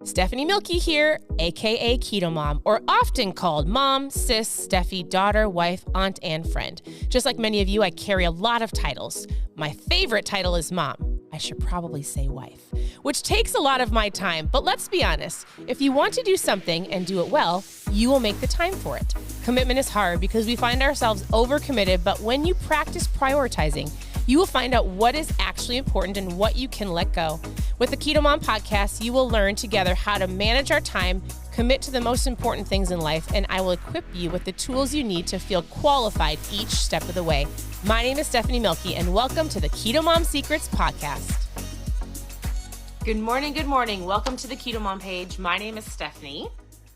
Stephanie Milky here, aka Keto Mom, or often called mom, sis, Steffi, daughter, wife, aunt, and friend. Just like many of you, I carry a lot of titles. My favorite title is mom. I should probably say wife, which takes a lot of my time. But let's be honest, if you want to do something and do it well, you will make the time for it. Commitment is hard because we find ourselves overcommitted, but when you practice prioritizing, you will find out what is actually important and what you can let go. With the Keto Mom podcast, you will learn together how to manage our time, commit to the most important things in life, and I will equip you with the tools you need to feel qualified each step of the way. My name is Stephanie Milky, and welcome to the Keto Mom Secrets podcast. Good morning, good morning. Welcome to the Keto Mom page. My name is Stephanie,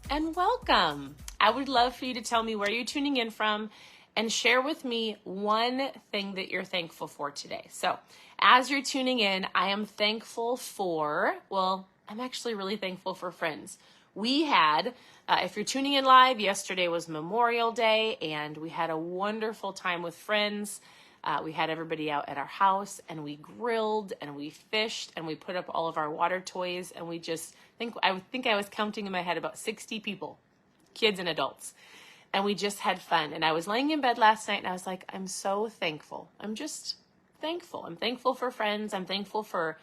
and welcome. I would love for you to tell me where you're tuning in from and share with me one thing that you're thankful for today. So as you're tuning in, I am thankful for, I'm actually really thankful for friends. We had, if you're tuning in live, yesterday was Memorial Day, and we had a wonderful time with friends. We had everybody out at our house, and we grilled, and we fished, and we put up all of our water toys, and we just I was counting in my head about 60 people, kids and adults. And we just had fun. And I was laying in bed last night and I was like, I'm so thankful. I'm just thankful. I'm thankful for friends. I'm thankful for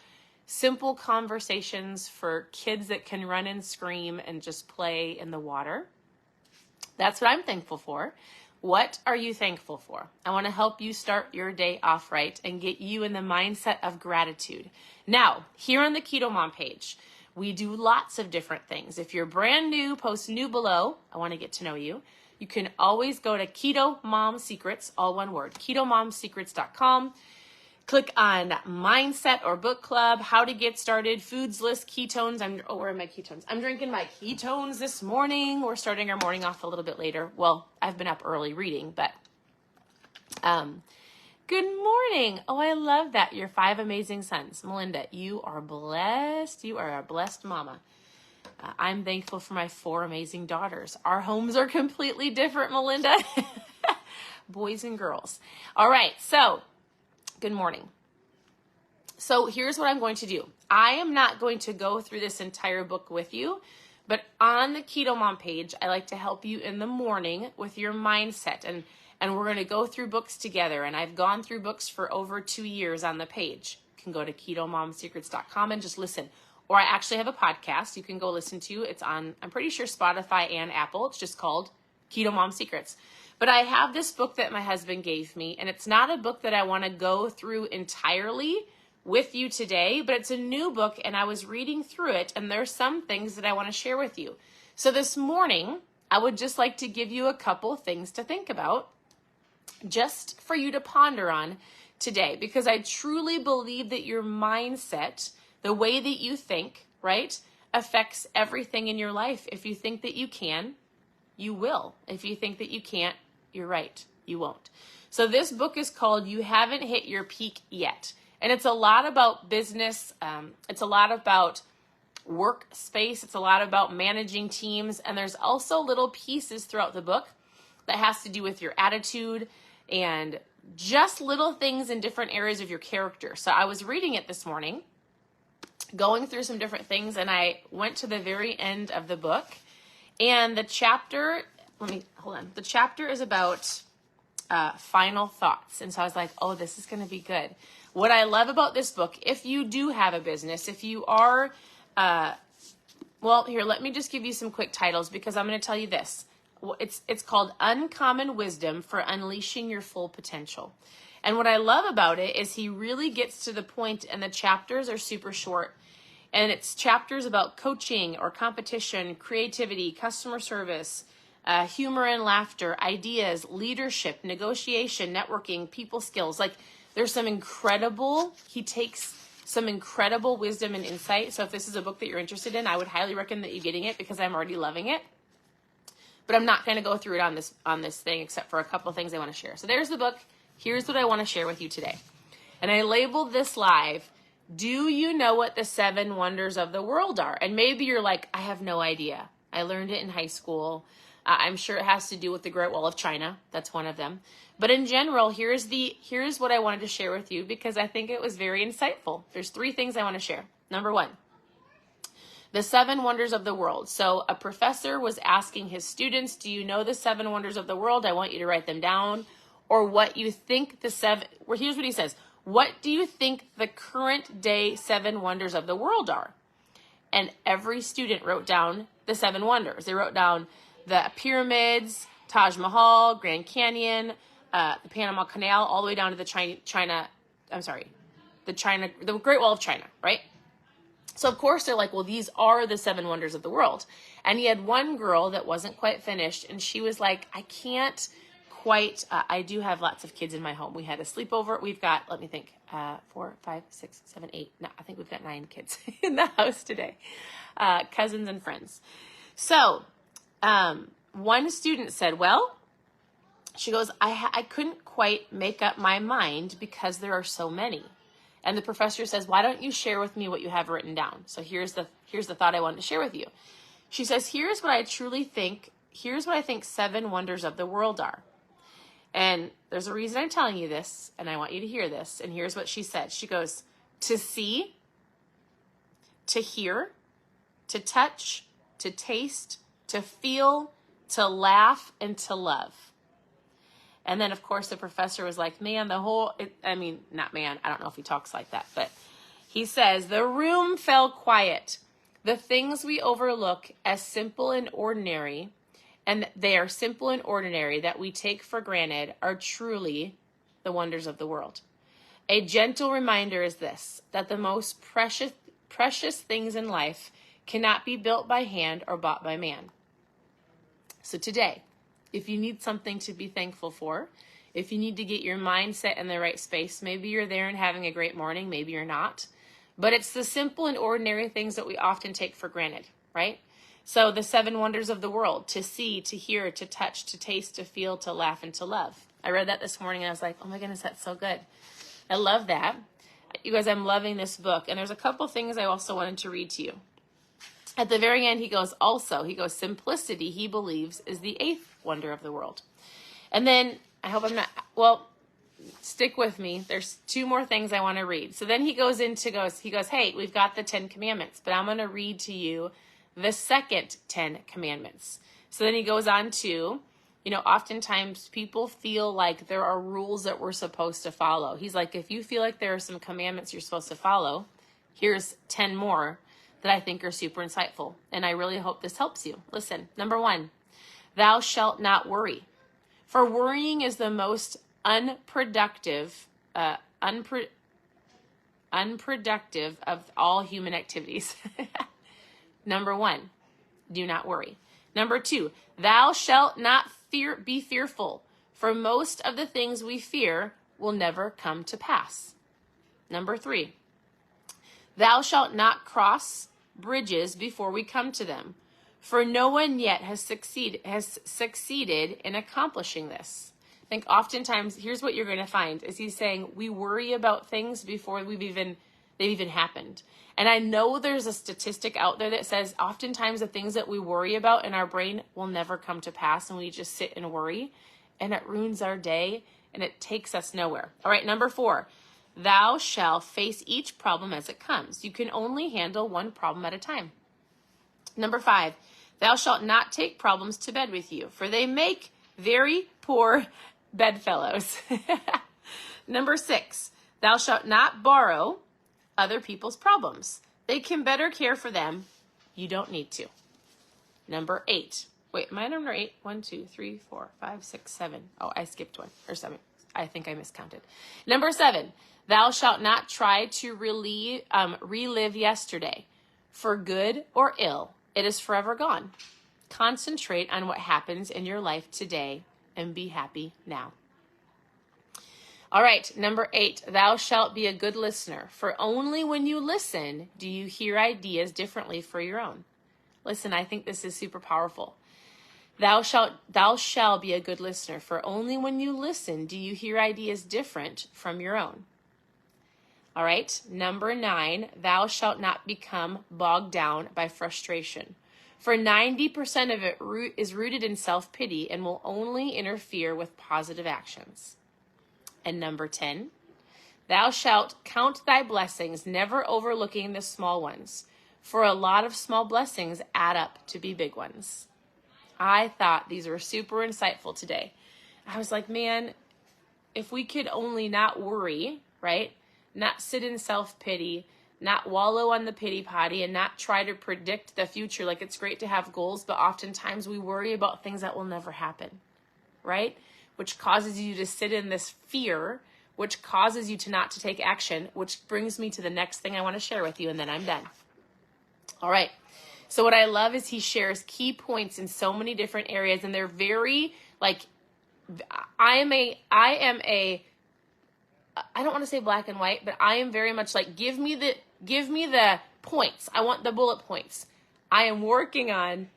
simple conversations, for kids that can run and scream and just play in the water. That's what I'm thankful for. What are you thankful for? I want to help you start your day off right and get you in the mindset of gratitude. Now, here on the Keto Mom page, we do lots of different things. If you're brand new, post new below. I want to get to know you. You can always go to Keto Mom Secrets, all one word, ketomomsecrets.com. Click on Mindset or Book Club, How to Get Started, Foods List, Ketones. Where are my ketones? I'm drinking my ketones this morning. We're starting our morning off a little bit later. Well, I've been up early reading, but good morning. Oh, I love that. Your 5 amazing sons. Melinda, you are blessed. You are a blessed mama. I'm thankful for my 4 amazing daughters. Our homes are completely different, Melinda. Boys and girls. All right, so good morning. So here's what I'm going to do. I am not going to go through this entire book with you, but on the Keto Mom page, I like to help you in the morning with your mindset. And we're going to go through books together. And I've gone through books for over 2 years on the page. You can go to ketomomsecrets.com and just listen. Or I actually have a podcast you can go listen to. It's on, I'm pretty sure, Spotify and Apple. It's just called Keto Mom Secrets. But I have this book that my husband gave me, and it's not a book that I want to go through entirely with you today, but it's a new book, and I was reading through it, and there's some things that I want to share with you. So this morning, I would just like to give you a couple things to think about, just for you to ponder on today, because I truly believe that your mindset, the way that you think, right, affects everything in your life. If you think that you can, you will. If you think that you can't, you're right, you won't. So this book is called You Haven't Hit Your Peak Yet. And it's a lot about business. It's a lot about workspace. It's a lot about managing teams. And there's also little pieces throughout the book that has to do with your attitude and just little things in different areas of your character. So I was reading it this morning, going through some different things, and I went to the very end of the book, and the chapter, the chapter is about final thoughts. And so I was like, oh, this is going to be good. What I love about this book, if you do have a business, if you are, here, let me just give you some quick titles, because I'm going to tell you this. It's called Uncommon Wisdom for Unleashing Your Full Potential. And what I love about it is he really gets to the point, and the chapters are super short. And it's chapters about coaching or competition, creativity, customer service, humor and laughter, ideas, leadership, negotiation, networking, people skills. Like, there's he takes some incredible wisdom and insight. So if this is a book that you're interested in, I would highly recommend that you getting it, because I'm already loving it. But I'm not going to go through it on this thing, except for a couple of things I want to share. So there's the book. Here's what I want to share with you today. And I labeled this live, Do You Know What the 7 Wonders of the World Are? And maybe you're like, I have no idea. I learned it in high school. I'm sure it has to do with the Great Wall of China. That's one of them. But in general, here's what I wanted to share with you, because I think it was very insightful. There's 3 things I want to share. Number 1, The 7 wonders of the world. So a professor was asking his students, do you know the 7 wonders of the world? I want you to write them down. Or what you think the 7, well, here's what he says. What do you think the current day 7 wonders of the world are? And every student wrote down the 7 wonders. They wrote down the pyramids, Taj Mahal, Grand Canyon, the Panama Canal, all the way down to the the Great Wall of China, right? So of course they're like, well, these are the 7 wonders of the world. And he had one girl that wasn't quite finished, and she was like, I can't quite, I do have lots of kids in my home. We had a sleepover. We've got, let me think, 4, 5, 6, 7, 8. No, I think we've got 9 kids in the house today, cousins and friends. So one student said, well, she goes, I couldn't quite make up my mind because there are so many. And the professor says, why don't you share with me what you have written down? So here's the thought I wanted to share with you. She says, here's what I think 7 wonders of the world are. And there's a reason I'm telling you this, and I want you to hear this. And here's what she said. She goes, to see, to hear, to touch, to taste, to feel, to laugh, and to love. And then, of course, the professor was like, man, not man. I don't know if he talks like that. But he says, the room fell quiet. The things we overlook as simple and ordinary, and they are simple and ordinary that we take for granted, are truly the wonders of the world. A gentle reminder is this, that the most precious things in life cannot be built by hand or bought by man. So today, if you need something to be thankful for, if you need to get your mindset in the right space, maybe you're there and having a great morning, maybe you're not. But it's the simple and ordinary things that we often take for granted, right? So the 7 wonders of the world, to see, to hear, to touch, to taste, to feel, to laugh, and to love. I read that this morning and I was like, oh my goodness, that's so good. I love that. You guys, I'm loving this book. And there's a couple things I also wanted to read to you. At the very end, he goes, simplicity, he believes, is the 8th wonder of the world. And then, I hope I'm not, stick with me. There's 2 more things I want to read. So then he goes, hey, we've got the 10 commandments, but I'm going to read to you the second 10 commandments. So then he goes on to, oftentimes people feel like there are rules that we're supposed to follow. He's like, if you feel like there are some commandments you're supposed to follow, here's 10 more that I think are super insightful. And I really hope this helps you. Listen, number 1, thou shalt not worry. For worrying is the most unproductive of all human activities. Number 1, do not worry. Number 2, thou shalt not be fearful, for most of the things we fear will never come to pass. Number 3, thou shalt not cross bridges before we come to them, for no one yet has succeeded in accomplishing this. I think oftentimes, here's what you're going to find, is he's saying we worry about things before they've even happened. And I know there's a statistic out there that says oftentimes the things that we worry about in our brain will never come to pass, and we just sit and worry, and it ruins our day, and it takes us nowhere. All right, number 4, thou shalt face each problem as it comes. You can only handle one problem at a time. Number 5, thou shalt not take problems to bed with you, for they make very poor bedfellows. Number 6, thou shalt not borrow other people's problems. They can better care for them. You don't need to. Number 8. Wait, am I number 8? 1, 2, 3, 4, 5, 6, 7. Oh, I skipped 1 or 7. I think I miscounted. Number 7. Thou shalt not try to relive yesterday. For good or ill, it is forever gone. Concentrate on what happens in your life today and be happy now. All right, number 8, thou shalt be a good listener, for only when you listen do you hear ideas differently for your own. Listen, I think this is super powerful. Thou shalt be a good listener, for only when you listen do you hear ideas different from your own. All right, number 9, thou shalt not become bogged down by frustration, for 90% of it is rooted in self-pity and will only interfere with positive actions. And number 10, thou shalt count thy blessings, never overlooking the small ones, for a lot of small blessings add up to be big ones. I thought these were super insightful today. I was like, man, if we could only not worry, right? Not sit in self-pity, not wallow on the pity potty, and not try to predict the future. Like, it's great to have goals, but oftentimes we worry about things that will never happen, right? Which causes you to sit in this fear, which causes you to not to take action, which brings me to the next thing I want to share with you, and then I'm done. All right. So what I love is he shares key points in so many different areas, and they're very, like, I don't want to say black and white, but I am very much like, give me the points. I want the bullet points. I am working on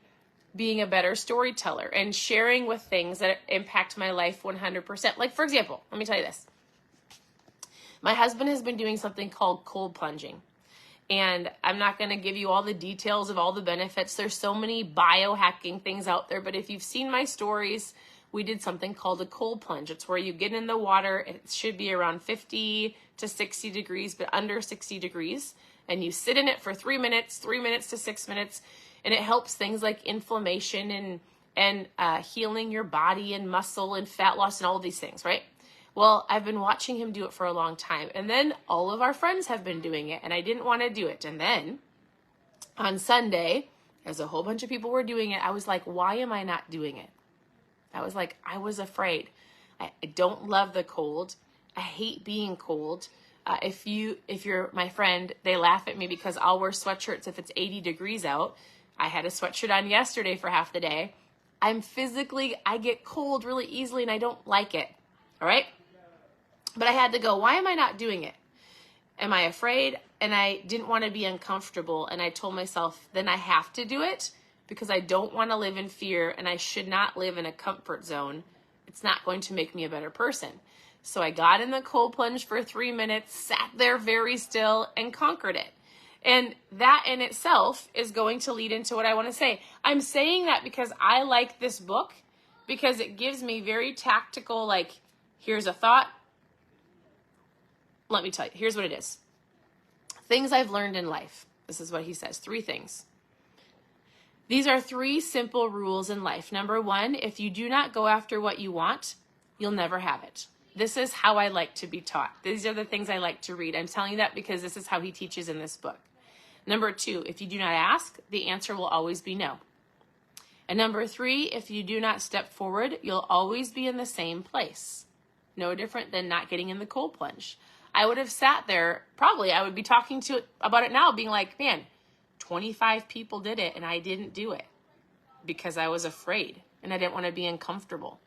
being a better storyteller and sharing with things that impact my life 100%. Like, for example, let me tell you this. My husband has been doing something called cold plunging. And I'm not going to give you all the details of all the benefits. There's so many biohacking things out there. But if you've seen my stories, we did something called a cold plunge. It's where you get in the water. It should be around 50 to 60 degrees, but under 60 degrees. And you sit in it for 3 minutes to 6 minutes. And it helps things like inflammation and healing your body and muscle and fat loss and all of these things, right? Well, I've been watching him do it for a long time. And then all of our friends have been doing it, and I didn't want to do it. And then on Sunday, as a whole bunch of people were doing it, I was like, why am I not doing it? I was afraid. I don't love the cold. I hate being cold. If you're my friend, they laugh at me because I'll wear sweatshirts if it's 80 degrees out. I had a sweatshirt on yesterday for half the day. I get cold really easily, and I don't like it. All right? But I had to go, why am I not doing it? Am I afraid? And I didn't want to be uncomfortable. And I told myself, then I have to do it because I don't want to live in fear, and I should not live in a comfort zone. It's not going to make me a better person. So I got in the cold plunge for 3 minutes, sat there very still, and conquered it. And that in itself is going to lead into what I want to say. I'm saying that because I like this book, because it gives me very tactical, like, here's a thought. Let me tell you, here's what it is. Things I've learned in life. This is what he says, 3 things. These are 3 simple rules in life. Number 1, if you do not go after what you want, you'll never have it. This is how I like to be taught. These are the things I like to read. I'm telling you that because this is how he teaches in this book. Number 2, if you do not ask, the answer will always be no. And number 3, if you do not step forward, you'll always be in the same place. No different than not getting in the cold plunge. I would have sat there, probably I would be talking to about it now, being like, man, 25 people did it and I didn't do it because I was afraid and I didn't want to be uncomfortable,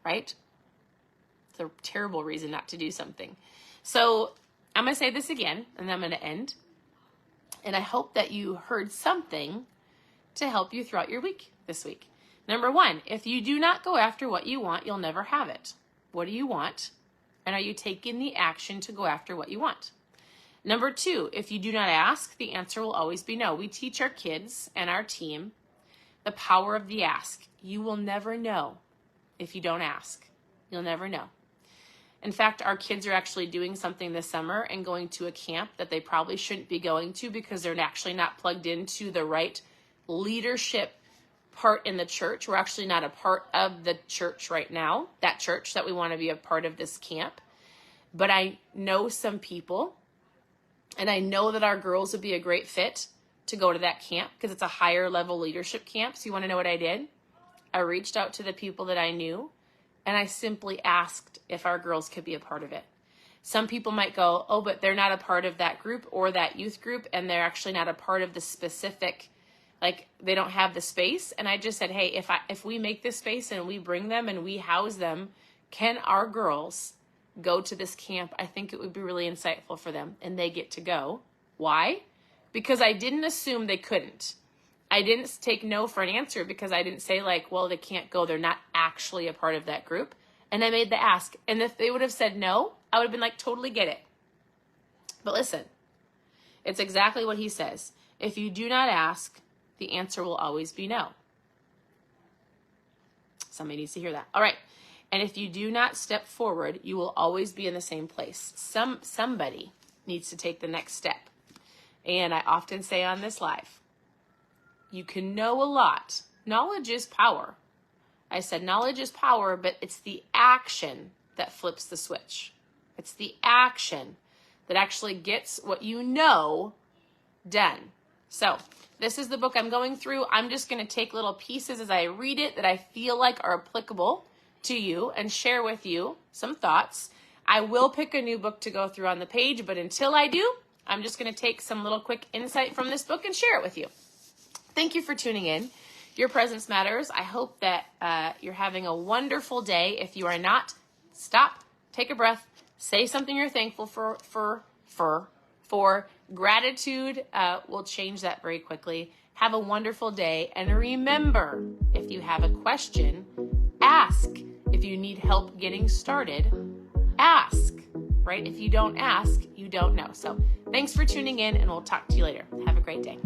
right? It's a terrible reason not to do something. So I'm going to say this again, and then I'm going to end. And I hope that you heard something to help you throughout your week this week. Number 1, if you do not go after what you want, you'll never have it. What do you want? And are you taking the action to go after what you want? Number 2, if you do not ask, the answer will always be no. We teach our kids and our team the power of the ask. You will never know if you don't ask. You'll never know. In fact, our kids are actually doing something this summer and going to a camp that they probably shouldn't be going to because they're actually not plugged into the right leadership part in the church. We're actually not a part of the church right now, that church that we want to be a part of this camp. But I know some people, and I know that our girls would be a great fit to go to that camp because it's a higher level leadership camp. So you want to know what I did? I reached out to the people that I knew, and I simply asked if our girls could be a part of it. Some people might go, oh, but they're not a part of that group or that youth group, and they're actually not a part of the specific, like they don't have the space. And I just said, hey, if we make this space and we bring them and we house them, can our girls go to this camp? I think it would be really insightful for them, and they get to go. Why? Because I didn't assume they couldn't. I didn't take no for an answer because I didn't say like, well, they can't go. They're not actually a part of that group. And I made the ask. And if they would have said no, I would have been like, totally get it. But listen, it's exactly what he says. If you do not ask, the answer will always be no. Somebody needs to hear that. All right. And if you do not step forward, you will always be in the same place. Somebody needs to take the next step. And I often say on this live, you can know a lot. Knowledge is power. I said knowledge is power, but it's the action that flips the switch. It's the action that actually gets what you know done. So this is the book I'm going through. I'm just going to take little pieces as I read it that I feel like are applicable to you and share with you some thoughts. I will pick a new book to go through on the page, but until I do, I'm just going to take some little quick insight from this book and share it with you. Thank you for tuning in. Your presence matters. I hope that you're having a wonderful day. If you are not, stop, take a breath, say something you're thankful for. Gratitude will change that very quickly. Have a wonderful day. And remember, if you have a question, ask. If you need help getting started, ask, right? If you don't ask, you don't know. So thanks for tuning in, and we'll talk to you later. Have a great day.